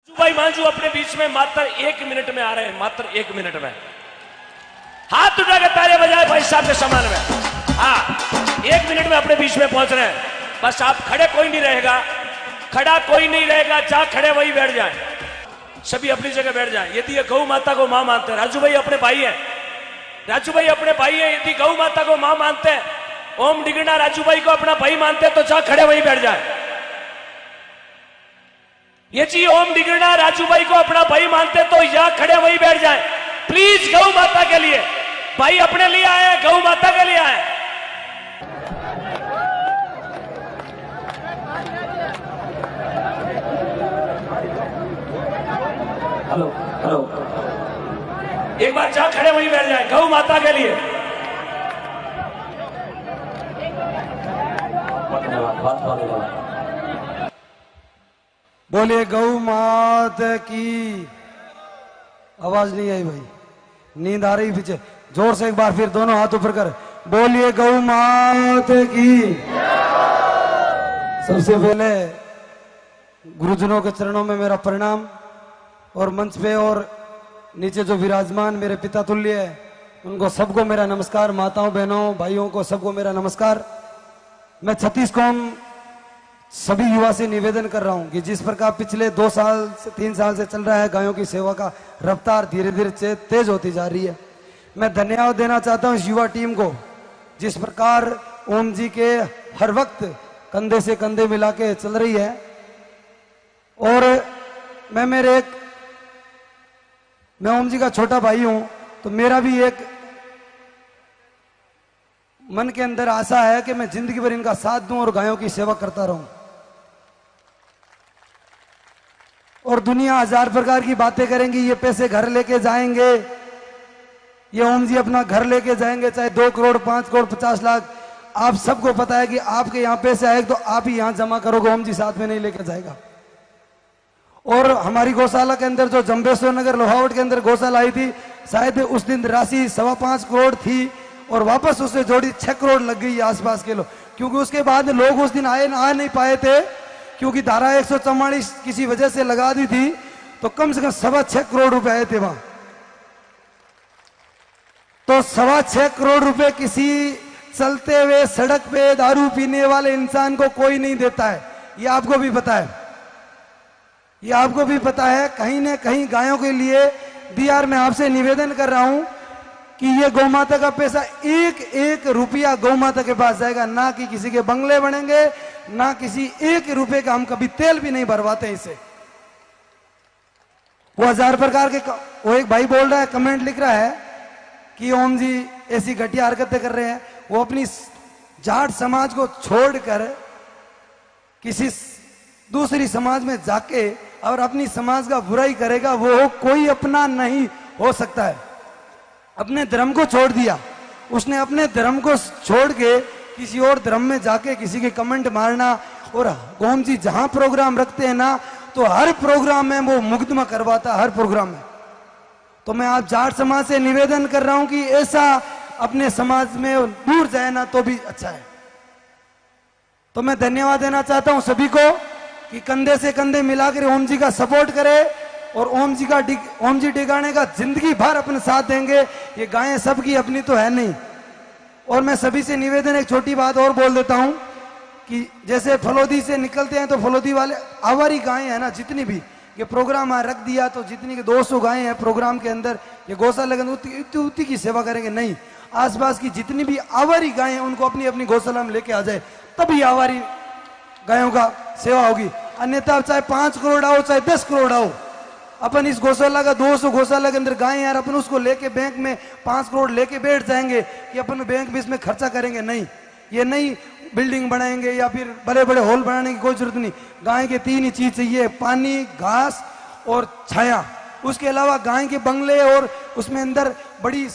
भाई मांझू अपने बीच में मात्र 1 मिनट में आ रहे हैं, मात्र 1 मिनट में। हाथ उठा के ताले बजाए भाई साहब के समान में। हाँ, 1 मिनट में अपने बीच में पहुंच रहे हैं। बस आप खड़े कोई नहीं रहेगा, खड़ा कोई नहीं रहेगा, जहां खड़े वही बैठ जाए, सभी अपनी जगह बैठ जाए। यदि ये गौ माता को मां मानते हैं, राजू भाई अपने भाई है, राजू भाई अपने भाई है, यदि गौ माता को मां मानते हैं, ओम डिगना राजू भाई को अपना भाई मानते हैं, तो जहां खड़े वही बैठ जाए। ये जी ओम डिगना राजू भाई को अपना भाई मानते तो यहां खड़े वही बैठ जाए। प्लीज गौ माता के लिए, भाई अपने लिए आए, गौ माता के लिए आए। हेलो हेलो, एक बार जहां खड़े वही बैठ जाए, गौ माता के लिए। बोलिए गौ मात की। आवाज नहीं आई भाई, नींद आ रही पीछे। जोर से एक बार फिर दोनों हाथ ऊपर कर बोलिए गौ मात की। सबसे पहले गुरुजनों के चरणों में मेरा प्रणाम, और मंच पे और नीचे जो विराजमान मेरे पिता तुल्य है, उनको सबको मेरा नमस्कार। माताओं बहनों भाइयों को सबको मेरा नमस्कार। मैं छत्तीस कौम सभी युवा से निवेदन कर रहा हूं कि जिस प्रकार पिछले 2 साल से 3 साल से चल रहा है, गायों की सेवा का रफ्तार धीरे धीरे तेज होती जा रही है। मैं धन्यवाद देना चाहता हूं इस युवा टीम को, जिस प्रकार ओम जी के हर वक्त कंधे से कंधे मिला के चल रही है। और मैं ओम जी का छोटा भाई हूं, तो मेरा भी एक मन के अंदर आशा है कि मैं जिंदगी भर इनका साथ दूं और गायों की सेवा करता रहूं। और दुनिया हजार प्रकार की बातें करेंगी, ये पैसे घर लेके जाएंगे, ये ओम जी अपना घर लेके जाएंगे, चाहे 2 करोड़ 5 करोड़ 50 लाख। आप सबको पता है कि आपके यहां पैसे आए तो आप ही यहां जमा करोगे, ओम जी साथ में नहीं लेके जाएगा। और हमारी गौशाला के अंदर जो जंबेश्वर नगर लोहावट के अंदर गौशाला आई थी, शायद उस दिन राशि 5.25 करोड़ थी, और वापस उससे जोड़ी 6 करोड़ लग गई आसपास के लोग, क्योंकि उसके बाद लोग उस दिन आ नहीं पाए थे, क्योंकि धारा 144 किसी वजह से लगा दी थी। तो कम से कम 6.25 करोड़ रुपए आए थे वहां। तो 6.25 करोड़ रुपए किसी चलते हुए सड़क पे दारू पीने वाले इंसान को कोई नहीं देता है, ये आपको भी पता है, ये आपको भी पता है। कहीं ना कहीं गायों के लिए बिहार में आपसे निवेदन कर रहा हूं कि ये गौ माता का पैसा एक रुपया गौ माता के पास जाएगा, ना कि किसी के बंगले बनेंगे, ना किसी 1 रुपए का हम कभी तेल भी नहीं भरवाते इसे। वो हजार प्रकार के वो एक भाई बोल रहा है, कमेंट लिख रहा है कि ओम जी ऐसी घटिया हरकतें कर रहे हैं। वो अपनी जाट समाज को छोड़कर किसी दूसरी समाज में जाके और अपनी समाज का बुराई करेगा, वो कोई अपना नहीं हो सकता है। अपने धर्म को छोड़ दिया उसने, अपने धर्म को छोड़ के किसी और धर्म में जाके किसी के कमेंट मारना। और ओम जी जहां प्रोग्राम रखते हैं ना, तो हर प्रोग्राम में वो मुकदमा करवाता, हर प्रोग्राम में। तो मैं आप जाट समाज से निवेदन कर रहा हूं कि ऐसा अपने समाज में दूर जाए ना तो भी अच्छा है। तो मैं धन्यवाद देना चाहता हूं सभी को कि कंधे से कंधे मिलाकर ओम जी का सपोर्ट करे, और ओम जी डिगाने का जिंदगी भर अपने साथ देंगे। ये गायें सबकी अपनी तो है नहीं। और मैं सभी से निवेदन, एक छोटी बात और बोल देता हूं कि जैसे फलोदी से निकलते हैं तो फलोदी वाले आवारी गायें हैं ना, जितनी भी ये प्रोग्राम रख दिया तो जितनी के 200 गायें हैं प्रोग्राम के अंदर, ये गौशाला के अंदर उतनी की सेवा करेंगे नहीं। आसपास की जितनी भी आवारी गायें हैं उनको अपनी अपनी गौशाला में लेके आ जाए, तभी आवारी गायों का सेवा होगी। अन्यथा चाहे 5 करोड़ आओ चाहे 10 करोड़ आओ, अपन इस गौशाला का 200 गौशाला के अंदर गायें यार, अपन उसको लेके बैंक में 5 करोड़ लेके बैठ जाएंगे कि अपन बैंक में इसमें खर्चा करेंगे, नहीं। ये नहीं बिल्डिंग बनाएंगे या फिर बड़े बड़े हॉल बनाने की कोई जरूरत नहीं। गाय के 3 ही चीज चाहिए, पानी, घास और छाया। उसके अलावा गाय के बंगले और उसमें अंदर बड़ी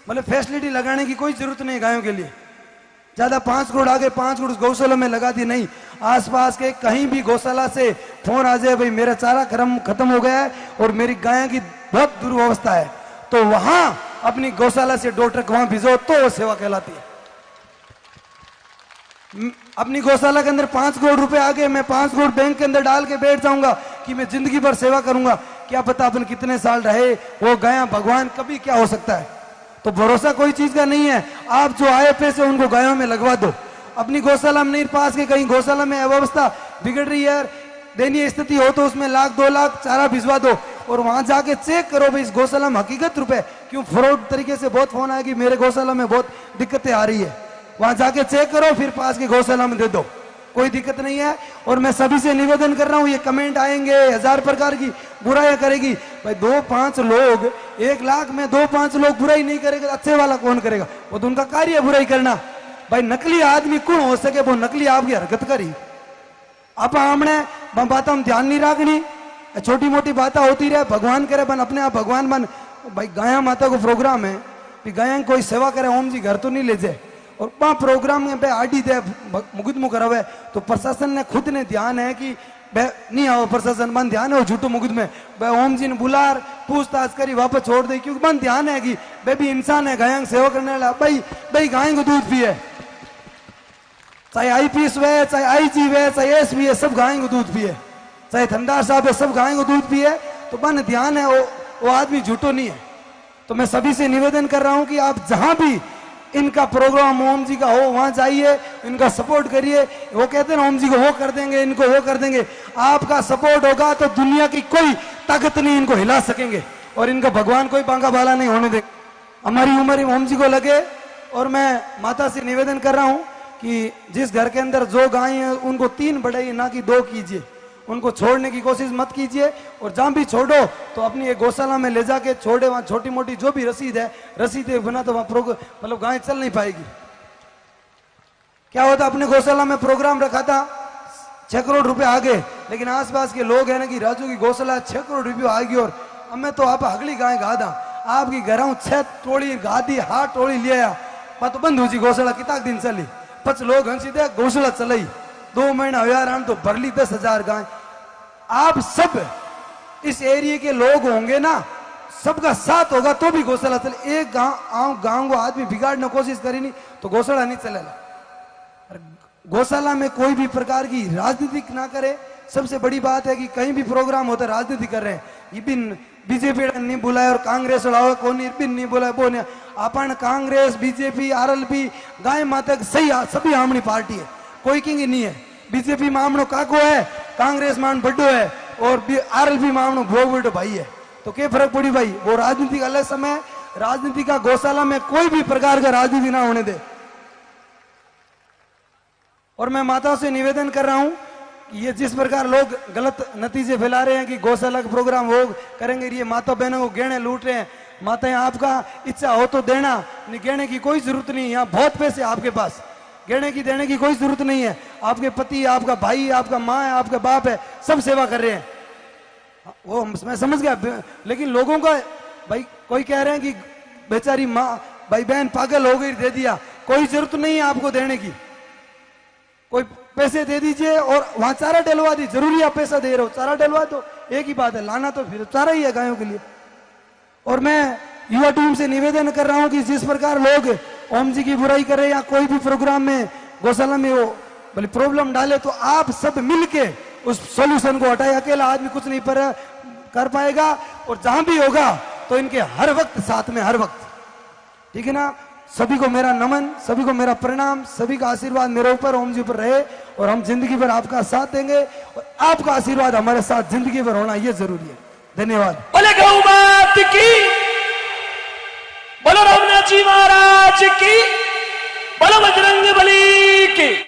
मतलब फैसिलिटी लगाने की कोई जरूरत नहीं गायों के लिए। ज्यादा 5 करोड़ आगे 5 करोड़ गौशाला में लगा दी नहीं। आसपास के कहीं भी गौशाला से फोन आ जाए, भाई मेरा चारा खत्म हो गया है और मेरी गाय की बहुत दुर्व्यवस्था है, तो वहां अपनी गौशाला से 2 ट्रक वहां भिजो, तो वो सेवा कहलाती है। अपनी गौशाला के अंदर 5 करोड़ रुपए आ गए, मैं 5 करोड़ बैंक के अंदर डाल के बैठ जाऊंगा कि मैं जिंदगी भर सेवा करूंगा, क्या पता अपन कितने साल रहे, वो गया भगवान कभी क्या हो सकता है। तो भरोसा कोई चीज का नहीं है। आप जो आए पैसे उनको गायों में लगवा दो। अपनी गौशाला में नहीं पास के कहीं गौशाला में अव्यवस्था बिगड़ रही है, दयनीय स्थिति हो तो उसमें 1 लाख 2 लाख चारा भिजवा दो और वहां जाके चेक करो भाई इस गौशाला में हकीकत रुपए क्यों। फ्रॉड तरीके से बहुत फोन आया कि मेरे गौशाला में बहुत दिक्कतें आ रही है, वहां जाके चेक करो फिर पास के गौशाला में दे दो, कोई दिक्कत नहीं है। और मैं सभी से निवेदन कर रहा हूं, ये कमेंट आएंगे 1000 प्रकार की बुराइयां करेगी भाई, 2-5 लोग 1 लाख में 2-5 लोग बुराई नहीं करेगा, अच्छे वाला कौन करेगा? वो तो उनका कार्य है बुराई करना। भाई नकली आदमी कौन हो सके, वो नकली आपकी हरकत करी। आप हमने बात हम ध्यान नहीं रखनी, छोटी मोटी बातें होती रहे, भगवान करे बन अपने आप भगवान बन। भाई गाया माता को प्रोग्राम है, गाया कोई सेवा करे ओम जी घर तो नहीं ले जाए और वहां प्रोग्राम में पे आडी दे मुगुद मुकर रहे, तो प्रशासन ने खुद ने ध्यान है कि नहीं आओ प्रशासन बन ध्यान है वो झूठो मुगुद में भाई ओम जी ने बुलार पूछताछ करी वापस छोड़ दे, क्योंकि बन ध्यान है कि भाई भी इंसान है, गाय सेवा करने वाला। भाई गाय को दूध पिए, चाहे आईपीएस वे, चाहे आईजी वे, चाहे एसपी है, सब गाय को दूध पिए, चाहे थंडार साहब है, सब गाय को दूध पिए। तो बन ध्यान है वो आदमी झूठो नहीं है। तो मैं सभी से निवेदन कर रहा हूं कि आप जहां भी इनका प्रोग्राम ओम जी का हो वहां जाइए, इनका सपोर्ट करिए। वो कहते हैं ओम जी को वो कर देंगे, इनको वो कर देंगे। आपका सपोर्ट होगा तो दुनिया की कोई ताकत नहीं इनको हिला सकेंगे और इनका भगवान कोई बांका बाला नहीं होने देगा। हमारी उम्र ओम जी को लगे। और मैं माता से निवेदन कर रहा हूं कि जिस घर के अंदर जो गाय है उनको 3 बढ़ाइए, ना कि 2 कीजिए। उनको छोड़ने की कोशिश मत कीजिए और जहां भी छोड़ो तो अपनी एक गौशाला में ले जाके छोड़े, वहां छोटी मोटी जो भी रसीद है, रसीद बना तो वहां मतलब गाय चल नहीं पाएगी। क्या होता, अपने गौशाला में प्रोग्राम रखा था 6 करोड़ रुपए आ गए, लेकिन आसपास के लोग है ना कि राजू की गौशाला 6 करोड़ रुपये आ गई और हमें तो आप अगली गाय गा दा आपकी घर 6 टोली गा दी, 8 टोली लिया तो बंद हो जी गौशाला कितना दिन चली, 5 लोग हंसी दे गौशाला चलाई 2 महीना हुआ तो भर ली 10,000 गाय। आप सब इस एरिया के लोग होंगे ना, सबका साथ होगा तो भी गौशाला चले। एक गांव को आदमी बिगाड़ने कोशिश करी नहीं तो गौशाला नहीं चलेगा। गौशाला में कोई भी प्रकार की राजनीति ना करे। सबसे बड़ी बात है कि कहीं भी प्रोग्राम होता है राजनीति कर रहे हैं, ये भी बीजेपी नहीं बुलाए और कांग्रेस वाला कौन नहीं बुलाए, वो नहीं। अपन कांग्रेस बीजेपी आरएलपी गाय माता सही सभी हमनी पार्टी है, कोई किंग नहीं है। बीजेपी मामनो काको है, कांग्रेस मान बड्डो है और आरएलपी मामनो भो बड्डो भाई है। तो क्या फर्क पड़ी भाई, वो राजनीति का अलग समय, राजनीति का गौशाला में कोई भी प्रकार का राजनीति ना होने दे। और मैं माताओं से निवेदन कर रहा हूं कि ये जिस प्रकार लोग गलत नतीजे फैला रहे हैं कि गौशाला का प्रोग्राम हो करेंगे, ये माता बहनों को गहने लूट रहे हैं। माताएं आपका इच्छा हो तो देना, नहीं गहने की कोई जरूरत नहीं है, यहाँ बहुत पैसे आपके पास, गहने की देने की कोई जरूरत नहीं है। आपके पति, आपका भाई, आपका माँ है, आपका बाप है, सब सेवा कर रहे हैं, वो मैं समझ गया। लेकिन लोगों का भाई कोई कह रहे हैं कि बेचारी माँ भाई बहन पागल हो गई दे दिया, कोई जरूरत नहीं है आपको देने की, कोई पैसे दे दीजिए और वहां चारा डलवा दी, जरूरी आप पैसा दे रहे हो चारा डलवा दो, एक ही बात है, लाना तो फिर चारा ही है गायों के लिए। और मैं युवा टीम से निवेदन कर रहा हूं कि जिस प्रकार लोग ओम जी की बुराई कर रहे हैं या कोई भी प्रोग्राम में गौशाला में वो बोले प्रॉब्लम डाले, तो आप सब मिलके उस सॉल्यूशन को हटाए। अकेला आदमी कुछ नहीं कर पाएगा और जहां भी होगा तो इनके हर वक्त साथ में, हर वक्त, ठीक है ना। सभी को मेरा नमन, सभी को मेरा प्रणाम, सभी का आशीर्वाद मेरे ऊपर ओम जी ऊपर रहे और हम जिंदगी भर आपका साथ देंगे और आपका आशीर्वाद हमारे साथ जिंदगी भर होना ये जरूरी है। धन्यवाद। बोले गौ मात की, बोलो रघुनाथ जी महाराज की, बोलो बजरंग बली की।